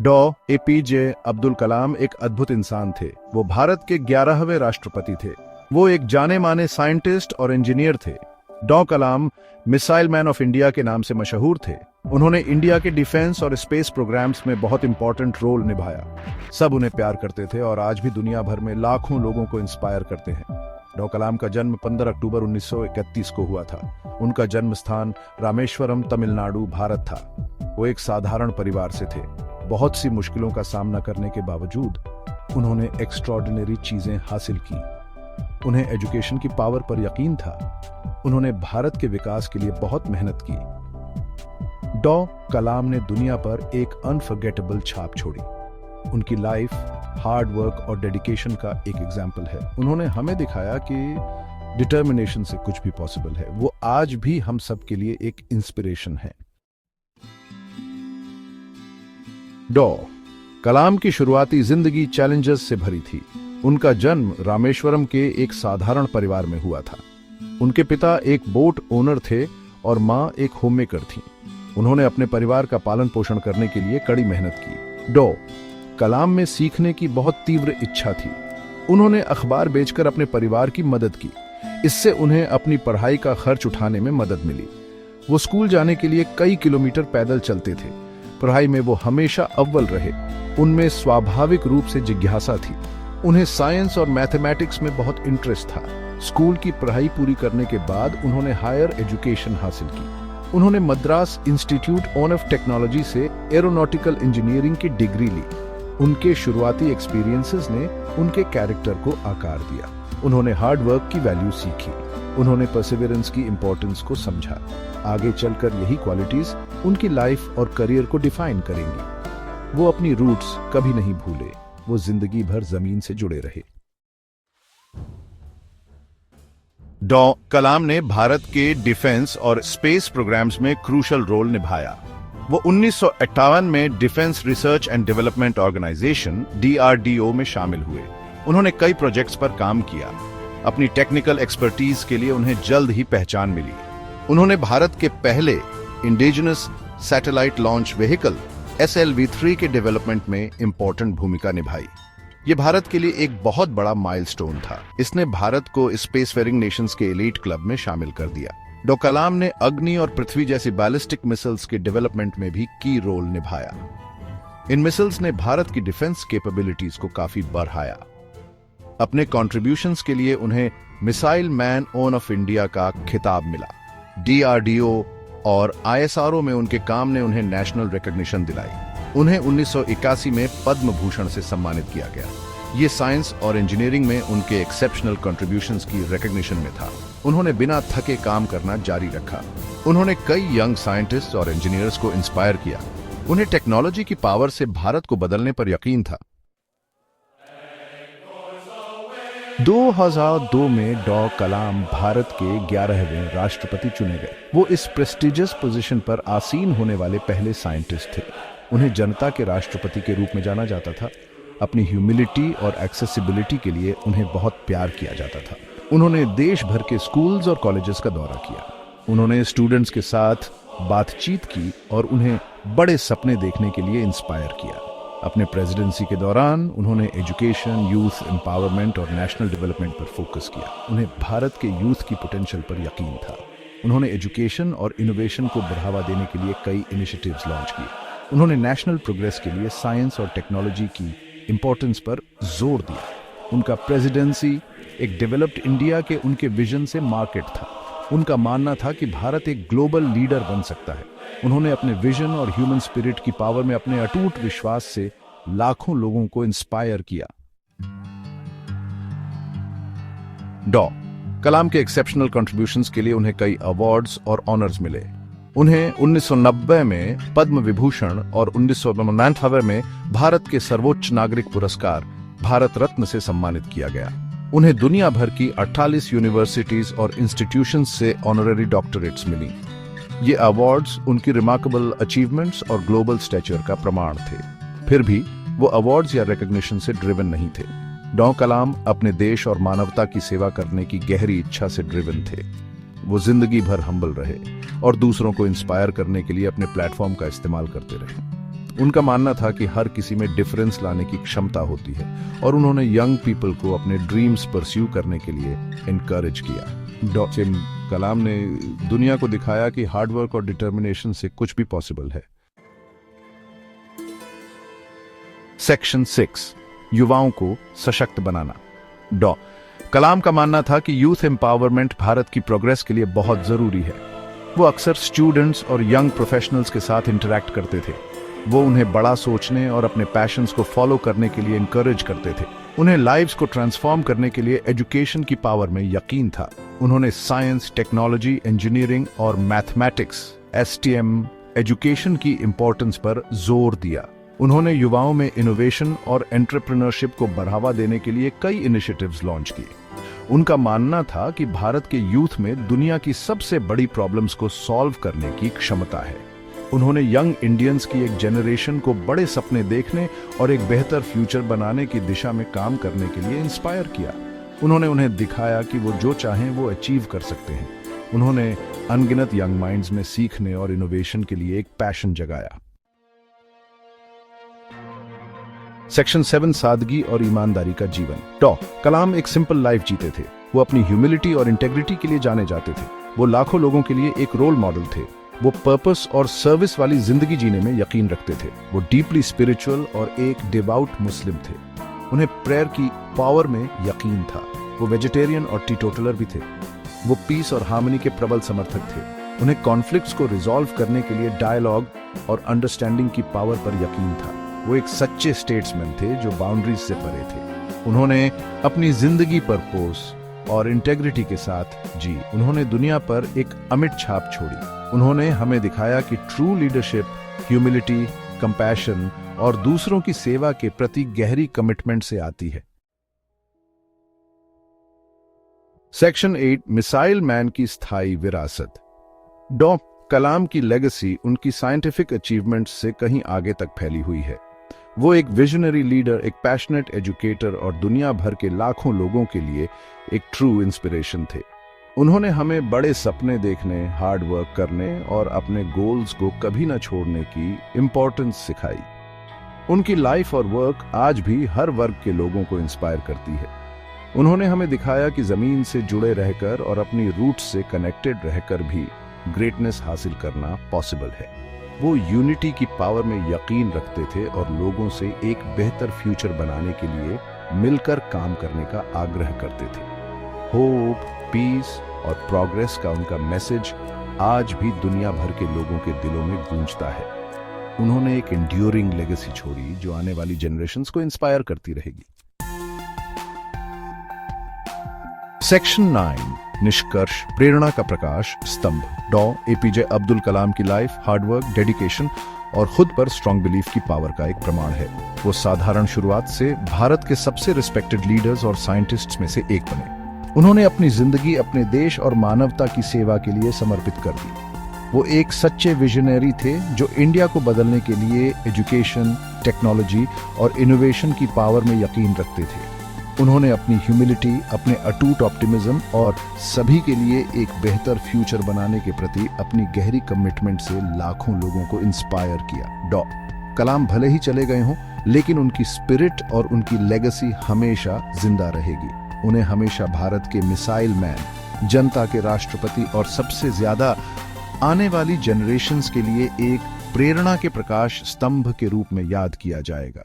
डॉ. एपीजे अब्दुल कलाम एक अद्भुत इंसान थे। वो भारत के 11वें राष्ट्रपति थे। वो एक जाने माने साइंटिस्ट और इंजीनियर थे। डॉ. कलाम मिसाइल मैन ऑफ इंडिया के नाम से मशहूर थे। उन्होंने इंडिया के डिफेंस और स्पेस प्रोग्राम्स में बहुत इंपॉर्टेंट रोल निभाया। सब उन्हें प्यार करते थे और आज भी दुनिया भर में लाखों लोगों को इंस्पायर करते हैं। डॉ. कलाम का जन्म 15 अक्टूबर 1931 को हुआ था। उनका जन्म स्थान रामेश्वरम, तमिलनाडु, भारत था। वो एक साधारण परिवार से थे। बहुत सी मुश्किलों का सामना करने के बावजूद उन्होंने एक्स्ट्रॉर्डिनरी चीजें हासिल की। उन्हें एजुकेशन की पावर पर यकीन था। उन्होंने भारत के विकास के लिए बहुत मेहनत की। डॉ. कलाम ने दुनिया पर एक अनफॉरगेटेबल छाप छोड़ी। उनकी लाइफ हार्ड वर्क और डेडिकेशन का एक एग्जाम्पल है। उन्होंने हमें दिखाया कि डिटर्मिनेशन से कुछ भी पॉसिबल है। वो आज भी हम सब के लिए एक इंस्पिरेशन है। डॉ. कलाम की शुरुआती जिंदगी चैलेंजेस से भरी थी। उनका जन्म रामेश्वरम के एक साधारण परिवार में हुआ था। उनके पिता एक बोट ओनर थे और मां एक होममेकर थीं। उन्होंने अपने परिवार का पालन पोषण करने के लिए कड़ी मेहनत की। डॉ. कलाम में सीखने की बहुत तीव्र इच्छा थी। उन्होंने अखबार बेचकर अपने परिवार की मदद की। इससे उन्हें अपनी पढ़ाई का खर्च उठाने में मदद मिली। वो स्कूल जाने के लिए कई किलोमीटर पैदल चलते थे। पढ़ाई में वो हमेशा अव्वल रहे। उनमें स्वाभाविक रूप से जिज्ञासा थी। उन्हें साइंस और मैथमेटिक्स में बहुत इंटरेस्ट था। स्कूल की पढ़ाई पूरी करने के बाद उन्होंने हायर एजुकेशन हासिल की। उन्होंने मद्रास इंस्टीट्यूट ऑफ टेक्नोलॉजी से एरोनॉटिकल इंजीनियरिंग की डिग्री ली। उनके शुरुआती एक्सपीरियंसेस ने उनके कैरेक्टर को आकार दिया। उन्होंने हार्ड वर्क की वैल्यू सीखी। उन्होंने परसिवियरेंस की इंपॉर्टेंस को समझा। आगे चलकर यही क्वालिटीज उनकी लाइफ और करियर को डिफाइन करेंगी। वो अपनी रूट्स कभी नहीं भूले। वो जिंदगी भर जमीन से जुड़े रहे। डॉ. कलाम ने भारत के डिफेंस और स्पेस प्रोग्राम्स में क्रूशल रोल निभाया। वो 1958 में defence research and development organisation DRDO में शामिल हुए। उन्होंने कई प्रोजेक्ट्स पर काम किया। अपनी टेक्निकल एक्सपर्टीज के लिए उन्हें जल्द ही पहचान मिली। उन्होंने भारत के पहले indigenous satellite launch vehicle SLV-3 के डेवलपमेंट में इंपॉर्टेंट भूमिका निभाई। ये भारत के लिए एक बहुत बड़ा माइलस्टोन था। इसने भारत को स्पेसफेरिंग नेशंस के एलीट क्लब में शामिल कर दिया। डॉ. कलाम ने अग्नि और पृथ्वी जैसी बैलिस्टिक मिसाइल्स के डेवलपमेंट में भी की रोल निभाया। इन मिसाइल्स ने भारत की डिफेंस कैपेबिलिटीज को काफी बढ़ाया। अपने कॉन्ट्रीब्यूशंस के लिए उन्हें मिसाइल मैन ऑफ इंडिया का खिताब मिला। DRDO और ISRO में उनके काम ने उन्हें नेशनल रिकॉग्निशन दिलाई। उन्हें 1981 में पद्म भूषण से सम्मानित किया गया। ये साइंस और इंजीनियरिंग में उनके एक्सेप्शनल कंट्रीब्यूशंस की रिकॉग्निशन में था। उन्होंने बिना थके काम करना जारी रखा। उन्होंने कई यंग साइंटिस्ट और इंजीनियर्स को इंस्पायर किया। उन्हें टेक्नोलॉजी की पावर से भारत को बदलने पर यकीन था। 2002 में डॉ. कलाम भारत के 11वें राष्ट्रपति चुने गए। वो इस प्रेस्टिजियस पोजीशन पर आसीन होने वाले पहले साइंटिस्ट थे। उन्हें जनता के राष्ट्रपति के रूप में जाना जाता था। अपनी ह्यूमिलिटी और एक्सेसिबिलिटी के लिए उन्हें बहुत प्यार किया जाता था। उन्होंने देश भर के स्कूल्स और कॉलेजेस का दौरा किया। उन्होंने स्टूडेंट्स के साथ बातचीत की और उन्हें बड़े सपने देखने के लिए इंस्पायर किया। अपने प्रेसिडेंसी के दौरान उन्होंने एजुकेशन, यूथ एम्पावरमेंट और नेशनल डेवलपमेंट पर फोकस किया। उन्हें भारत के यूथ की पोटेंशियल पर यकीन था। उन्होंने एजुकेशन और इनोवेशन को बढ़ावा देने के लिए कई इनिशिएटिव्स लॉन्च किए। उन्होंने नेशनल प्रोग्रेस के लिए साइंस और टेक्नोलॉजी की इंपॉर्टेंस पर जोर दिया। उनका प्रेसिडेंसी एक डेवलप्ड इंडिया के उनके विजन से मार्केट था। उनका मानना था कि भारत एक ग्लोबल लीडर बन सकता है। उन्होंने अपने विजन और ह्यूमन स्पिरिट की पावर में अपने अटूट विश्वास से लाखों लोगों को इंस्पायर किया। डॉ. कलाम के एक्सेप्शनल कंट्रीब्यूशंस के लिए उन्हें कई अवार्ड्स और ऑनर्स मिले। उन्हें 1990 में पद्म विभूषण और 1999 में भारत के सर्वोच्च नागरिक पुरस्कार भारत रत्न से सम्मानित किया गया। उन्हें दुनिया भर की 48 यूनिवर्सिटीज और इंस्टीट्यूशंस से ऑनररी डॉक्टरेट्स मिली। ये अवार्ड्स उनकी रिमार्केबल अचीवमेंट्स और ग्लोबल स्टैचर का प्रमाण थे। फिर भी वो अवार्ड्स या रिकॉग्निशन से ड्रिवन नहीं थे। डॉ. कलाम अपने देश और मानवता की सेवा करने की गहरी इच्छा से ड्रिवन थे। वो जिंदगी भर हम्बल रहे और दूसरों को इंस्पायर करने के लिए अपने प्लेटफॉर्म का इस्तेमाल करते रहे। उनका मानना था कि हर किसी में डिफरेंस लाने की क्षमता होती है और उन्होंने यंग पीपल को अपने ड्रीम्स परस्यू करने के लिए इनकरेज किया। डॉक्टर कलाम ने दुनिया को दिखाया कि हार्डवर्क और डिटर्मिनेशन से कुछ भी पॉसिबल है। सेक्शन 6, युवाओं को सशक्त बनाना। कलाम का मानना था कि यूथ एम्पावरमेंट भारत की प्रोग्रेस के लिए बहुत जरूरी है। वो अक्सर स्टूडेंट्स और यंग प्रोफेशनल्स के साथ इंटरैक्ट करते थे। वो उन्हें बड़ा सोचने और अपने पैशंस को फॉलो करने के लिए इंकरेज करते थे। उन्हें लाइव्स को ट्रांसफॉर्म करने के लिए एजुकेशन की पावर में यकीन था। उन्होंने साइंस, टेक्नोलॉजी, इंजीनियरिंग और मैथमेटिक्स STEM एजुकेशन की इंपॉर्टेंस पर जोर दिया। उन्होंने युवाओं में इनोवेशन और एंटरप्रेन्योरशिप को बढ़ावा देने के लिए कई इनिशिएटिव्स लॉन्च किए। उनका मानना था कि भारत के यूथ में दुनिया की सबसे बड़ी प्रॉब्लम्स को सॉल्व करने की क्षमता है। उन्होंने यंग इंडियंस की एक जनरेशन को बड़े सपने देखने और एक बेहतर फ्यूचर बनाने की दिशा में काम करने के लिए इंस्पायर किया। उन्होंने उन्हें दिखाया कि वो जो चाहें वो अचीव कर सकते हैं। उन्होंने अनगिनत यंग माइंड्स में सीखने और इनोवेशन के लिए एक पैशन जगाया। सेक्शन 7, सादगी और ईमानदारी का जीवन। कलाम एक सिंपल लाइफ जीते थे। वो अपनी ह्यूमिलिटी और इंटेग्रिटी के लिए जाने जाते थे। वो लाखों लोगों के लिए एक रोल मॉडल थे। वो पर्पस और सर्विस वाली जिंदगी जीने में यकीन रखते थे। वो डीपली स्पिरिचुअल और एक डिवाउट मुस्लिम थे। उन्हें प्रेयर की पावर में यकीन था। वो वेजिटेरियन और टीटोटलर भी थे। वो पीस और हार्मनी के प्रबल समर्थक थे। उन्हें कॉन्फ्लिक्ट्स को रिजॉल्व करने के लिए डायलॉग और अंडरस्टैंडिंग की पावर पर यकीन था। वो एक सच्चे स्टेट्समैन थे जो बाउंड्रीज से परे थे। उन्होंने अपनी जिंदगी पर्पस और इंटेग्रिटी के साथ जी। उन्होंने दुनिया पर एक अमिट छाप छोड़ी। उन्होंने हमें दिखाया कि ट्रू लीडरशिप ह्यूमिलिटी, कंपैशन और दूसरों की सेवा के प्रति गहरी कमिटमेंट से आती है। सेक्शन 8, मिसाइल मैन की स्थायी विरासत। कलाम की लेगेसी उनकी साइंटिफिक अचीवमेंट्स से कहीं आगे तक फैली हुई है। वो एक विजनरी लीडर, एक पैशनेट एजुकेटर और दुनिया भर के लाखों लोगों के लिए एक ट्रू इंस्पिरेशन थे। उन्होंने हमें बड़े सपने देखने, हार्ड वर्क करने और अपने गोल्स को कभी न छोड़ने की इंपॉर्टेंस सिखाई। उनकी लाइफ और वर्क आज भी हर वर्ग के लोगों को इंस्पायर करती है। उन्होंने हमें दिखाया कि जमीन से जुड़े रहकर और अपनी रूट्स से कनेक्टेड रहकर भी ग्रेटनेस हासिल करना पॉसिबल है। वो यूनिटी की पावर में यकीन रखते थे और लोगों से एक बेहतर फ्यूचर बनाने के लिए मिलकर काम करने का आग्रह करते थे। होप, पीस और प्रोग्रेस का उनका मैसेज आज भी दुनिया भर के लोगों के दिलों में गूंजता है। उन्होंने एक एंड्यूरिंग लेगेसी छोड़ी जो आने वाली जनरेशंस को इंस्पायर करती रहेगी। सेक्शन 9, निष्कर्ष, प्रेरणा का प्रकाश स्तंभ। APJ अब्दुल कलाम की लाइफ, हार्डवर्क, डेडिकेशन और खुद पर स्ट्रॉन्ग बिलीफ की पावर का एक प्रमाण है। वो साधारण शुरुआत से भारत के सबसे रिस्पेक्टेड लीडर्स और साइंटिस्ट्स में से एक बने। उन्होंने अपनी जिंदगी अपने देश और मानवता की सेवा के लिए समर्पित कर दी। वो एक सच्चे विजनरी थे जो इंडिया को बदलने के लिए एजुकेशन, टेक्नोलॉजी और इनोवेशन की पावर में यकीन रखते थे। उन्होंने अपनी ह्यूमिलिटी, अपने अटूट ऑप्टिमिज्म और सभी के लिए एक बेहतर फ्यूचर बनाने के प्रति अपनी गहरी कमिटमेंट से लाखों लोगों को इंस्पायर किया। कलाम भले ही चले गए हों, लेकिन उनकी स्पिरिट और उनकी लेगेसी हमेशा जिंदा रहेगी। उन्हें हमेशा भारत के मिसाइल मैन, जनता के राष्ट्रपति और सबसे ज्यादा आने वाली जनरेशंस के लिए एक प्रेरणा के प्रकाश स्तंभ के रूप में याद किया जाएगा।